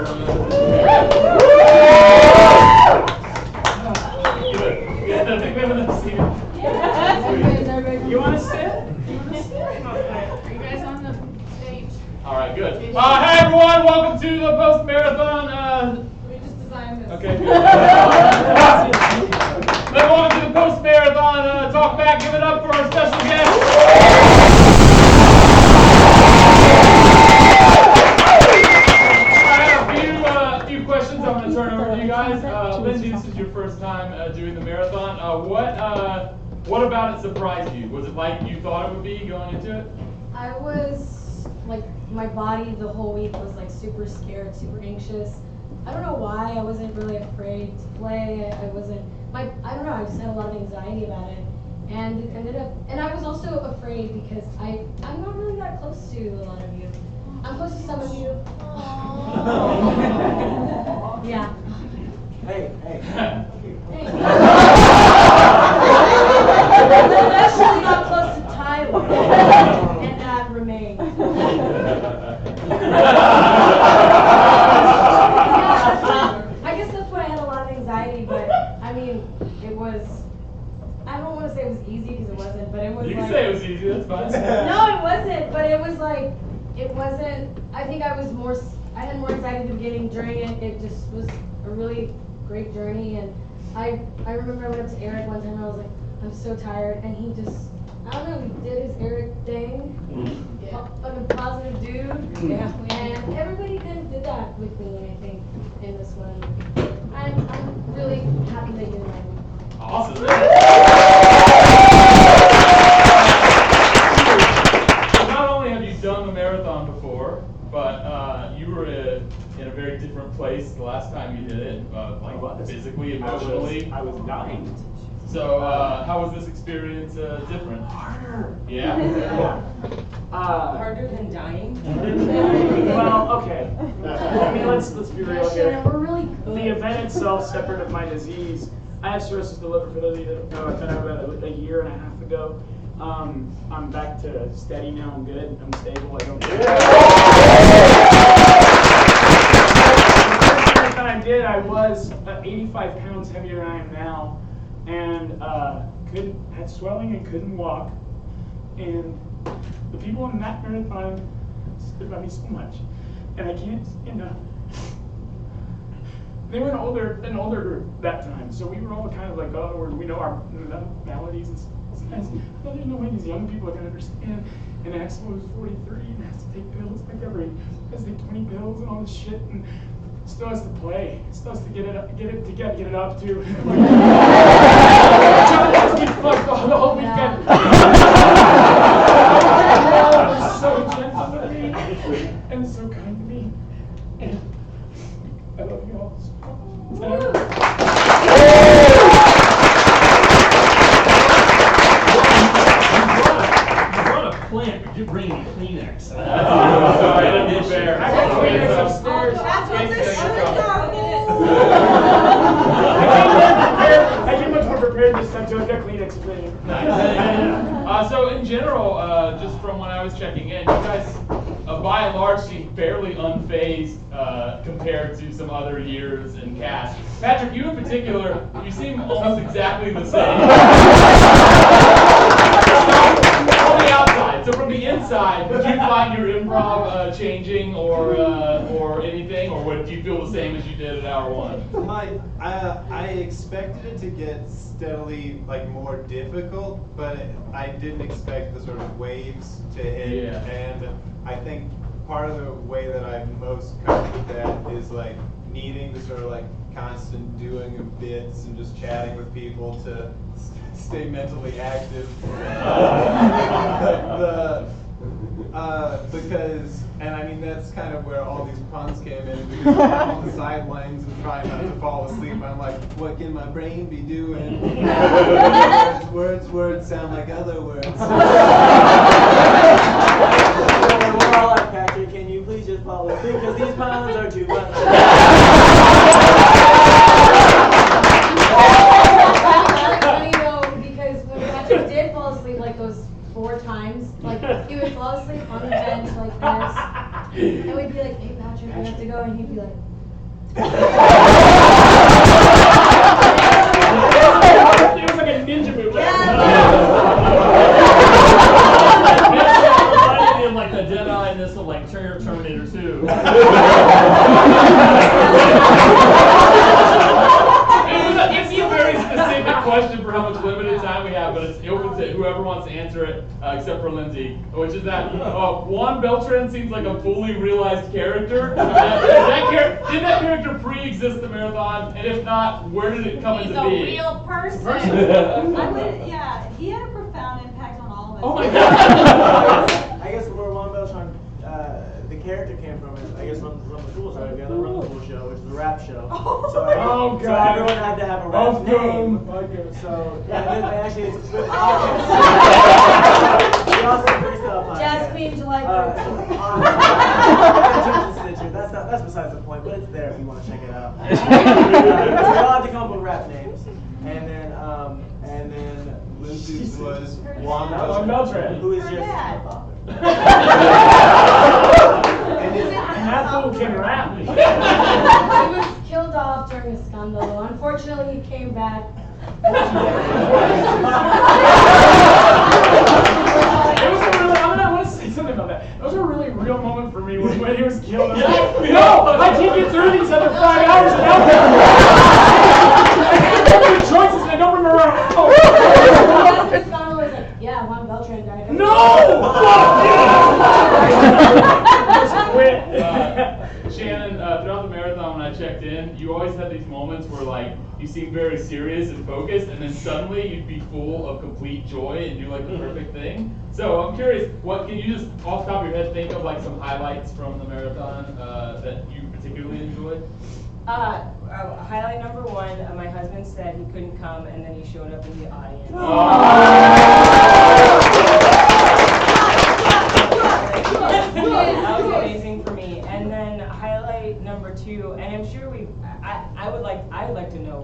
You want to sit? Are you guys on the stage? All right, good. Hey everyone, welcome to the post marathon. We just designed this. Okay. Welcome to the post marathon talk back. Give it up for our special guest. I have a few questions I'm going to turn over to you guys. Lindsay, this is your first time doing the marathon. What about it surprised you? Was it like you thought it would be going into it? I was like, my body the whole week was like super scared, super anxious. I don't know why. I wasn't really afraid to play. I don't know, I just had a lot of anxiety about it. And it ended up, and I was also afraid because I'm not really that close to a lot of you. I'm close to some of you. Yeah. Hey. I'm especially not close to Tyler. And that remains. I guess that's why I had a lot of anxiety, but I mean, it was, I don't want to say it was easy because it wasn't, but it was You like. can say it was easy, that's fine. No, it wasn't, but it was like, it wasn't, I think I had more anxiety at the beginning. During it, it just was a really great journey, and I remember I went up to Eric one time and I was like, I'm so tired, and he just, I don't know, he did his Eric thing. Fucking positive dude. Yeah. And everybody kind of did that with me, I think, in this one. I'm really happy that you're right. Awesome. So not only have you done the marathon before, but you were in a very different place the last time you did it, like physically, emotionally. I was dying. So how was this experience different? Harder. Yeah? Harder than dying? Well, okay. I mean, let's be real Yeah, here. Shannon, we're really good. The event itself, separate of my disease, I have cirrhosis of the liver. For those of you that don't know, I found out about a year and a half ago. I'm back to steady now. I'm good. I'm stable. I don't. The first marathon I did, I was 85 pounds heavier than I am now, and had swelling and couldn't walk. And the people in that marathon stood by me so much, and I can't stand up. They were an older group that time, so we were all kind of like, oh, we know our maladies and stuff. Well, there's no way these young people are gonna understand. And Axel was 43 and has to take pills has to take 20 pills and all this shit, and still has to play. Still has to get it up to. Get fucked the whole weekend. They're so gentle with me and so kind to me. And I love you all so much. Plant, you're bringing Kleenex. Sorry, I didn't mean fair. I got Kleenex upstairs. That's what this I came much more prepared this time, so I've got Kleenex plenty. Nice. So in general, just from when I was checking in, you guys, by and large, seem fairly unfazed compared to some other years in cast. Patrick, you in particular, you seem almost exactly the same. On the outside, so from the inside, did you find your improv changing or anything, or do you feel the same as you did at hour one? I expected it to get steadily more difficult, but I didn't expect the sort of waves to hit. Yeah. And I think part of the way that I'm most coped with that is needing to sort of constant doing of bits and just chatting with people to stay mentally active. Because, and I mean, that's kind of where all these puns came in, because I'm on the sidelines and trying not to fall asleep. I'm like, what can my brain be doing? Words sound like other words. We're all like, Patrick, can you please just fall asleep? Because these puns are too much. Funny though, because when Patrick did fall asleep those 4 times, he would fall asleep on the bench like this, and we'd be like, hey Patrick, we have to go, and he'd be like, It was like a ninja move. Reminded me of like the Jedi in this of like Terminator 2. It's a very specific question for how much limited time we have, but it's open to whoever wants to answer it, except for Lindsay, which is that Juan Beltran seems like a fully realized character. Did that character pre-exist the marathon? And if not, where did it come He's into a being? real person. I would, yeah, he had a profound impact on all of us. Oh my God! I guess where Juan Beltran, the character came from is, I guess from the Fools, right? We had the Run the Fool show, which is a rap show. So Oh, so God. everyone had to have a rap Oh, name. okay. So, yeah, and actually it's a good podcast. We also have a freestyle podcast. Jazz Queen, July 13th. That's besides the point, but it's there if you want to check it out. So we all had to come up with rap names, and then Lindsay's was Juan Juan Beltran. who is Her your dad. father? And That fool can rap. He was killed off during a scandal. Unfortunately, he came back. It was a really, I want to say something about that. That was a really real moment for me when he was killed. I was like, no, I can't get through these other 5 hours without him. I don't make choices and I don't remember how. The scandal was like, yeah, Juan Beltran died. No! Fuck you! Just quit. Shannon, throughout the marathon when I checked in, you always had these moments where like you seemed very serious and focused, and then suddenly you'd be full of complete joy and do like the perfect thing. So I'm curious, what can you just off the top of your head think of like some highlights from the marathon that you particularly enjoyed? Highlight number one, my husband said he couldn't come, and then he showed up in the audience. That was amazing for me. And then highlight number two, and I'm sure I would like to know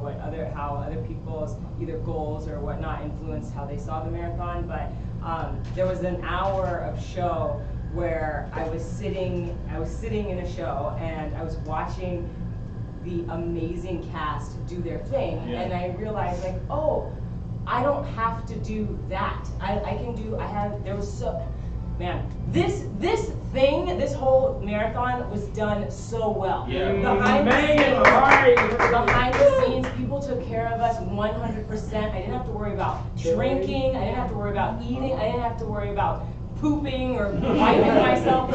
how other people's either goals or whatnot influenced how they saw the marathon. But there was an hour of show where I was sitting in a show and I was watching the amazing cast do their thing, and I realized like, oh, I don't have to do that. This whole marathon was done so well. Yeah. Behind the scenes, people took care of us 100%. I didn't have to worry about drinking. I didn't have to worry about eating. I didn't have to worry about pooping or wiping myself.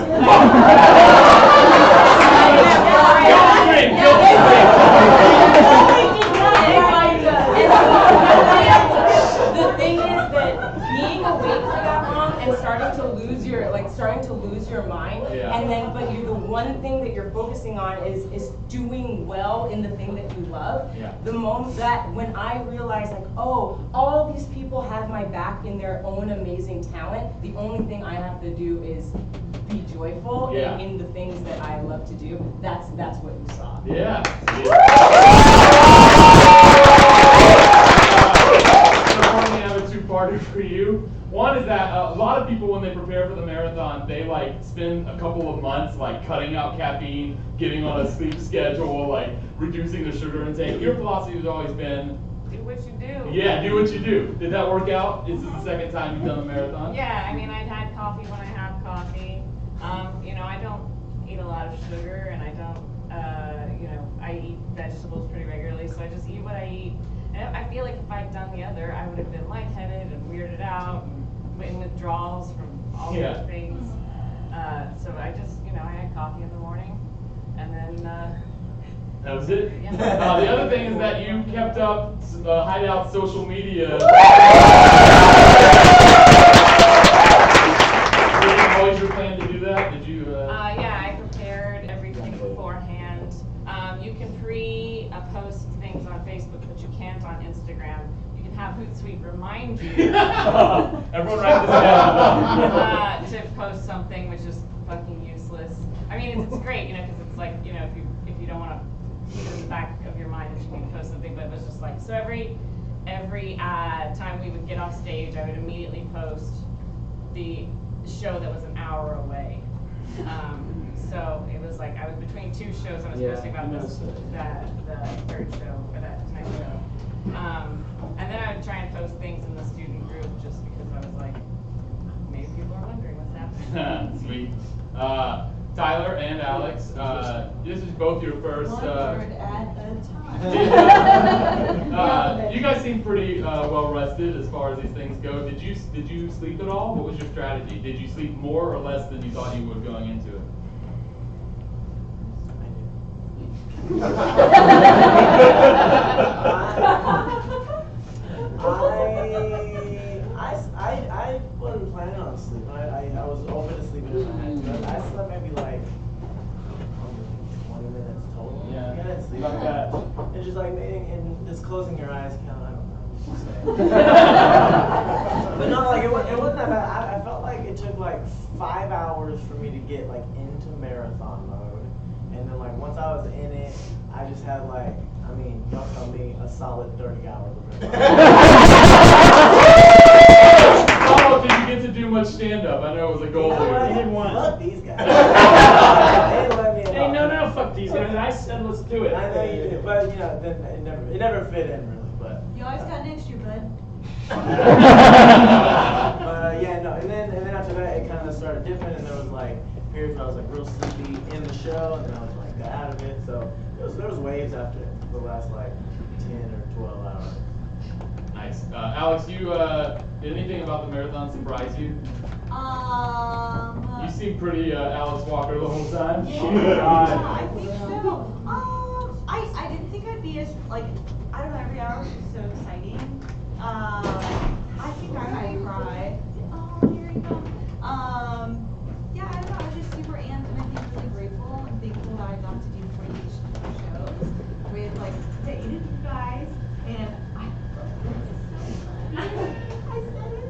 The thing is that being awake for that long and starting to lose your mind, and then but the one thing that you're focusing on is doing well in the thing that you love. The moment that when I realized like, oh, all these people have my back in their own amazing talent, the only thing I have to do is be joyful in the things that I love to do. That's what you saw. Yeah. So I have a two-parter for you. One is that a lot of people, when they prepare for the marathon, they like spend a couple of months like cutting out caffeine, getting on a sleep schedule, like reducing their sugar intake. Your philosophy has always been, Do what you do. yeah, do what you do. Did that work out? Is this the second time you've done the marathon? Yeah, I mean, I'd had coffee when I have coffee. I don't eat a lot of sugar, and I don't, I eat vegetables pretty regularly, so I just eat what I eat. And I feel like if I'd done the other, I would have been lightheaded and weirded out and in withdrawals from all those things. So I just, I had coffee in the morning, and then. That was it? Yeah. The other thing is that you kept up Hideout social media. Was it always your plan to do that? Did you? Yeah, I prepared everything beforehand. You can pre-post things on Facebook, but you can't on Instagram. You can have Hootsuite remind you Everyone write this down. to post something, which is fucking useless. I mean, it's great, because it's like, if you don't want to keep it in the back of your mind that you can post something, but it was just like, so every time we would get off stage, I would immediately post the show that was an hour away. So it was like I would between two shows. I was Yeah, posting about I this, noticed the third show, or that tonight's show. And then I would try and post things in the student group just because I was like, maybe people are wondering what's happening. Sweet. Tyler and Alex, this is both your first. One word at a time. You guys seem pretty well rested as far as these things go. Did you sleep at all? What was your strategy? Did you sleep more or less than you thought you would going into it? I wasn't planning on sleeping. I was open to sleeping if I had to. I slept maybe like 20 minutes total. Yeah. I didn't sleep. Not bad. It's just like, and just closing your eyes kind of, I don't know. But no, like it wasn't that bad. I felt like it took like 5 hours for me to get like into marathon mode. And then like once I was in it, I just had like, I mean, y'all tell me, a solid 30 hours of Oh, did you get to do much stand-up? I know it was a goal. I didn't want. Fuck these guys. They didn't let me Hey, alone. no, fuck these guys. I said let's do it. I know you did, but you know, then it never fit in really, but. You always got next year, bud. Yeah, no, and then after that it kind of started dipping, and there was like periods where I was like real sleepy in the show, and then I was like got out of it. So there was waves after the last like 10 or 12 hours. Nice. Alex, you did anything about the marathon surprise you? You seem pretty Alex Walker the whole time. Yeah, I think so. I didn't think I'd be as, like, I don't know, every hour was just so exciting. I think I might cry. Oh, here you go. Yeah, I don't know, I was just super amped, and I think really grateful and thankful that I got to do 40 shows with, like, the 8 of you guys, and I said it.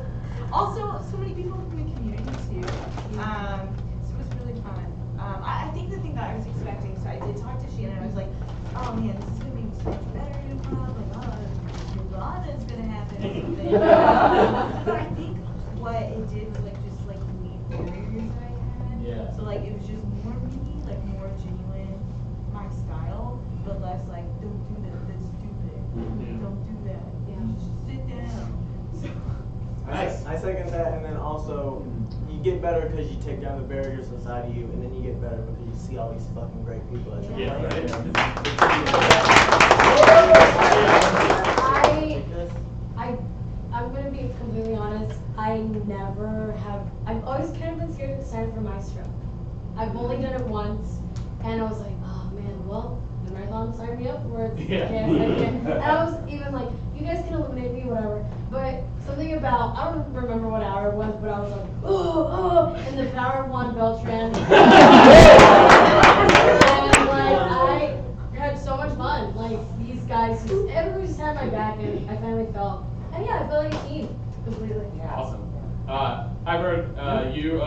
Also, so many people from the community too. So it was really fun. I think the thing that I was expecting, so I did talk to Shannon, I was like, oh man, this is gonna be so much better than improv, like, oh, Nirvana's gonna happen or something. But I think what it did was like just like meet barriers that I had. Yeah. So like it was just more me, like more genuine, my style, but less like, don't do that, that's stupid. Don't do that. Just sit down. So, Nice. I second that, and then also you get better because you take down the barriers inside of you, and then you get better because you see all these fucking great people that you're Yeah, playing right. with. I'm gonna be completely honest. I've always kind of been scared to sign for Maestro. I've only done it once, and I was like, oh man, well, the marathon signed me up for it. Yeah. And I was even like, you guys can eliminate me, whatever. But something about, I don't remember what hour it was, but I was like, oh, in the power of Juan Beltran. And like, I had so much fun. Like, these guys, everybody just had my back, and I finally felt, and yeah, I felt like a team, completely. Awesome. I've heard you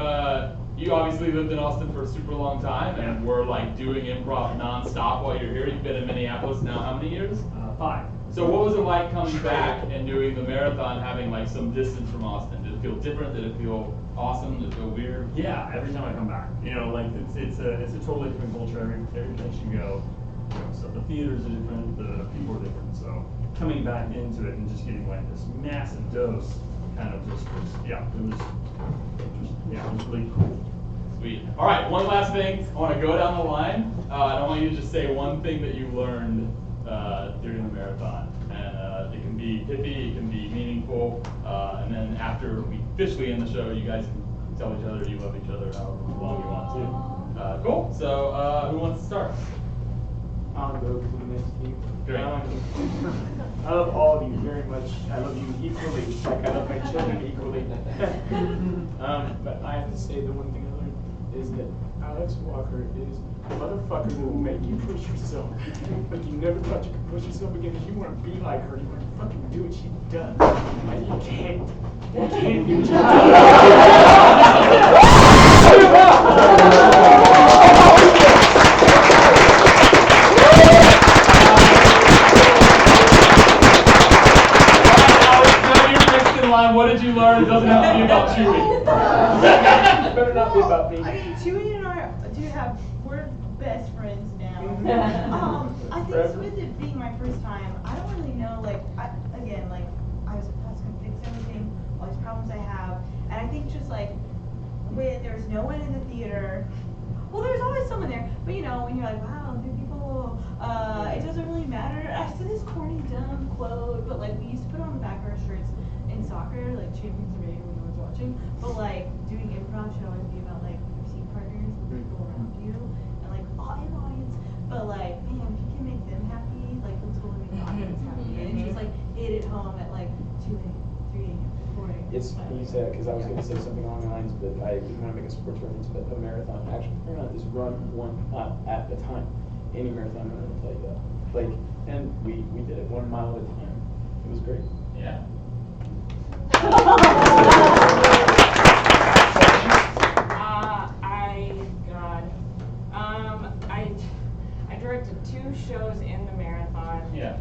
obviously lived in Austin for a super long time and were like doing improv nonstop while you're here. You've been in Minneapolis now how many years? 5. So what was it like coming back and doing the marathon, having like some distance from Austin? Did it feel different? Did it feel awesome? Did it feel weird? Yeah, every time I come back, you know, like it's a totally different culture every place you go. You know, so the theaters are different, the people are different. So coming back into it and just getting like this massive dose, kind of just was, it was really cool. Sweet. All right, one last thing. I want to go down the line. I want you to just say one thing that you learned during the marathon. And it can be pithy, it can be meaningful. And then after we officially end the show, you guys can tell each other you love each other however long you want to. Cool. So who wants to start? I'll go to the next team. Great. I love all of you very much. I love you equally, like I love my children equally. But I have to say the one thing I learned is that Alex Walker is a motherfucker who will make you push yourself. Like you never thought you could push yourself again. If you want to be like her, you want to fucking do what she does. And you can't do what she What did you learn? It doesn't have to be about chewing. It better not be about me. I mean, Chewy and I do have we're best friends now. I think so with it being my first time, I don't really know, like, I was gonna fix everything, all these problems I have, and I think just like, when there's no one in the theater, well, there's always someone there, but you know, when you're like, wow, new people, it doesn't really matter. I said this corny, dumb quote, but like, we used to put on the back of our shirts in soccer, like, champions of eight when no one's watching, but like, doing improv should always be about like, your seat partners, the people around you, and like, an audience, but like, man, if you can make them happy, like, you'll totally make the audience happy, and just like, hit it home at like, 2 a.m., 3 a.m., 4 a.m. It's funny you say that because I was going to say something along the lines, but I didn't want to make a sports reference, but a marathon, actually, marathon is run one at a time. Any marathon runner will tell you that. Like, and we did it 1 mile at a time. It was great. Yeah. I directed 2 shows in the marathon. Yeah.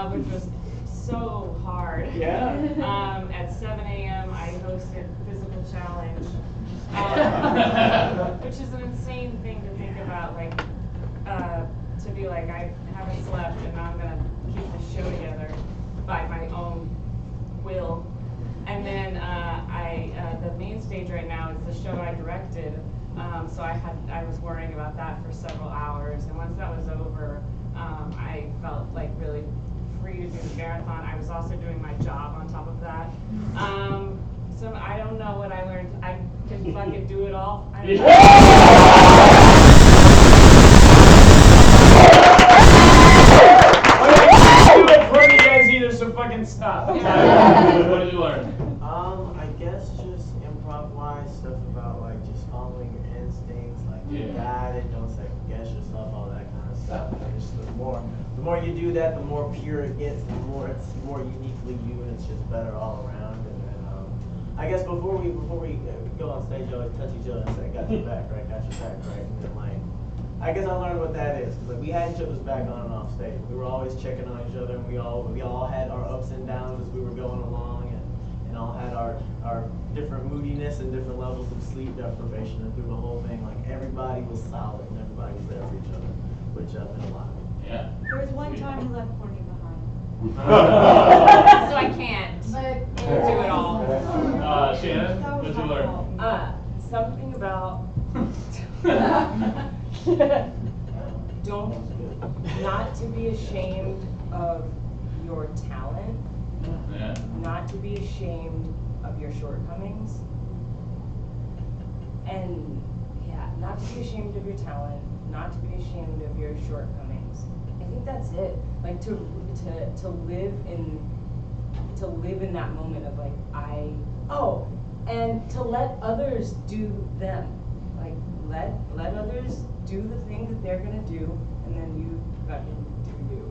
Which was so hard. Yeah. At 7 a.m. I hosted Physical Challenge, which is an insane thing to think about, like, to be like, I haven't slept and now I'm gonna keep the show together by my own will. And then the main stage right now is the show I directed, so I was worrying about that for several hours, and once that was over, I felt like really free to do the marathon. I was also doing my job on top of that. So I don't know what I learned. I can fucking do it all. I don't Before you guys either, so fucking stop. What did you learn? I guess just improv-wise stuff about like just following your instincts, like you got it, don't second guess yourself, all that kind of stuff. And just the more you do that, the more pure it gets, the more it's more uniquely you, and it's just better all around. And then I guess before we go on stage, you always touch each other and say, "Got your back, right? Got your back, right?" And then like, I guess I learned what that is, because like we had each other's back on and off stage. We were always checking on each other, and we all had our ups and downs as we were going along, and all had our different moodiness and different levels of sleep deprivation, and through the whole thing, like everybody was solid and everybody was there for each other, which meant a lot. Yeah. There was one time we left Courtney behind. So I can't do it all. Shannon, what did you learn? Something about not to be ashamed of your talent, Yeah. not to be ashamed of your shortcomings, and not to be ashamed of your talent, not to be ashamed of your shortcomings. I think that's it. Like to live in that moment of like and to let others do them. Like let others do the thing that they're gonna do, and then you fucking do you.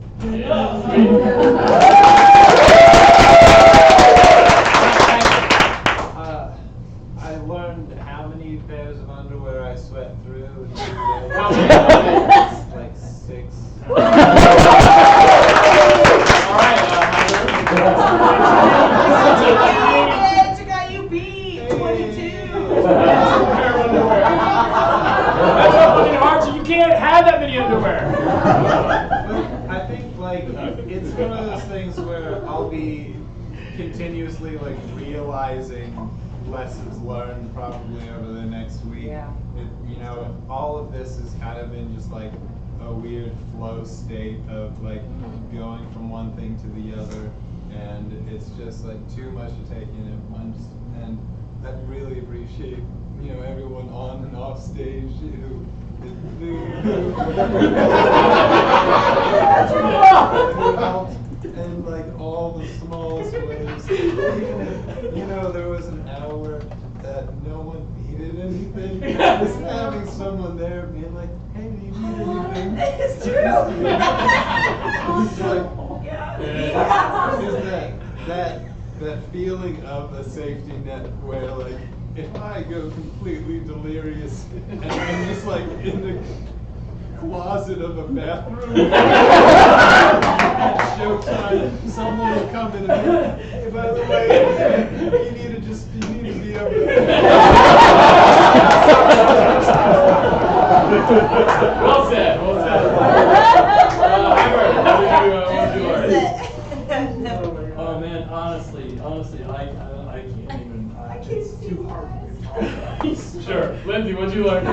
I learned how many pairs of underwear I sweat through. Like 6. All right. I got you beat. 22. That's not fucking hard, so you can't have that many underwear. I think like it's one of those things where I'll be continuously like realizing lessons learned probably over the next week. Yeah. All of this has kind of been just like a weird flow state of like going from one thing to the other, and it's just like too much to take in at once. And I really appreciate everyone on and off stage who helped in like all the smallest ways. Even if, there was an hour that no one needed anything, just having someone there being like, "Hey, do you need anything?" It's true. That feeling of a safety net where like if I go completely delirious and I'm just like in the closet of a bathroom at showtime, someone will come in and be, "Hey, by the way, you need to be over there." Well said, well said. Hybrid, what did you learn? Oh man, honestly, I can't even. It's too hard for me to talk about. Sure. Lindsay, what'd you learn? We're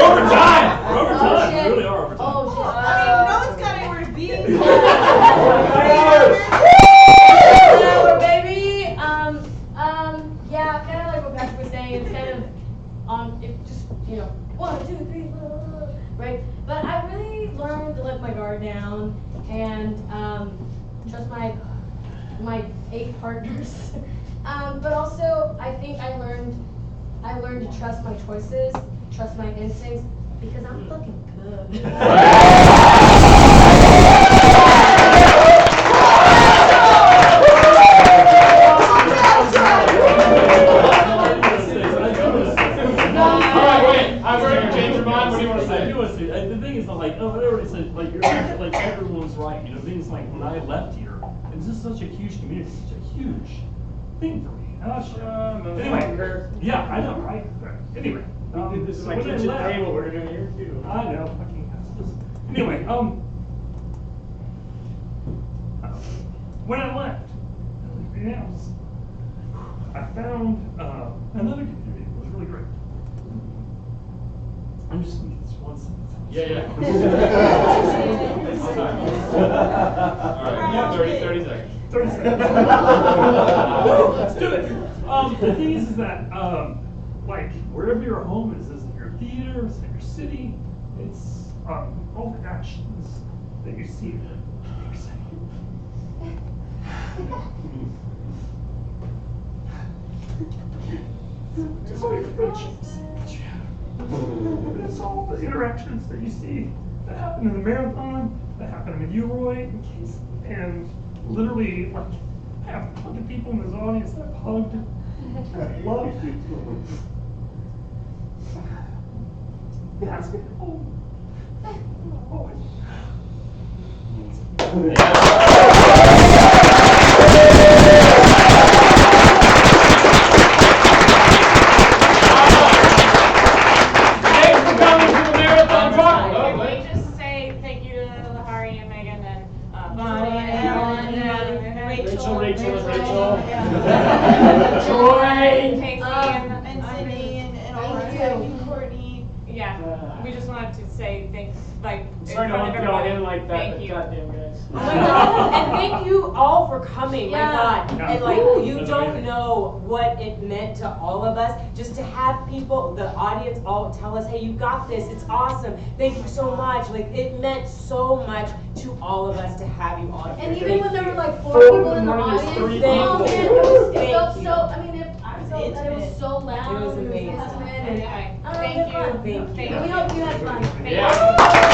over time. We're over time. We shit. really are over time. Oh shit. I mean, no one's got anywhere to be. Whatever, baby. Yeah, kind of like what Patrick was saying. It's kind of it just 1, 2, 3, right? But I really learned to let my guard down and trust my 8 partners. But also, I think I learned to trust my choices, trust my instincts, because I'm fucking good. The thing is, like, everybody said, like, like everyone's right. You know, things like when I left here, it's just such a huge community, such a huge thing for me. Anyway, yeah, I know, right? Anyway, This is so my when I kitchen left- table. We're doing here too. I know, fucking. Anyway, when I left, I found another community. It was really great. I'm just gonna get this one sentence. Yeah. All right, you have 30 seconds. 30 seconds. Let's do it. The thing is that, like, wherever your home is it your theater, is it your city, it's all the actions that you see that you're saying. Just all your friendships that you have. It's all the interactions that you see that happen in the marathon, that happen in Uroy, and Casey, and literally, like, I have a ton of people in this audience that I've hugged, and loved. That's been home. Thanks for coming to the Marathon Talk. Can we just say thank you to Lahari and Megan and Bonnie and Ellen and Rachel. Casey And Sydney and all Thank that. you. And Courtney. Yeah, we just wanted to say thanks, like, in Sorry to front lump of y'all everybody. in like that, Thank but you. goddamn guys. Oh my God. And thank you all for coming, my Yeah. God. Yeah. And like, you That's don't amazing. know what it meant to all of us, just to have people, the audience all tell us, hey, you got this, it's awesome, thank you so much. Like, it meant so much to all of us to have you all here. And even Thank when there you. were like 4 4 people in the in the morning, audience, there's 3 oh man, people. it Thank felt you. so. I mean, I felt that it was so loud. It was amazing. intimate, and Anyway, I don't know, thank it was you. fun. Thank you. And we hope you had fun. Thank you. Yeah.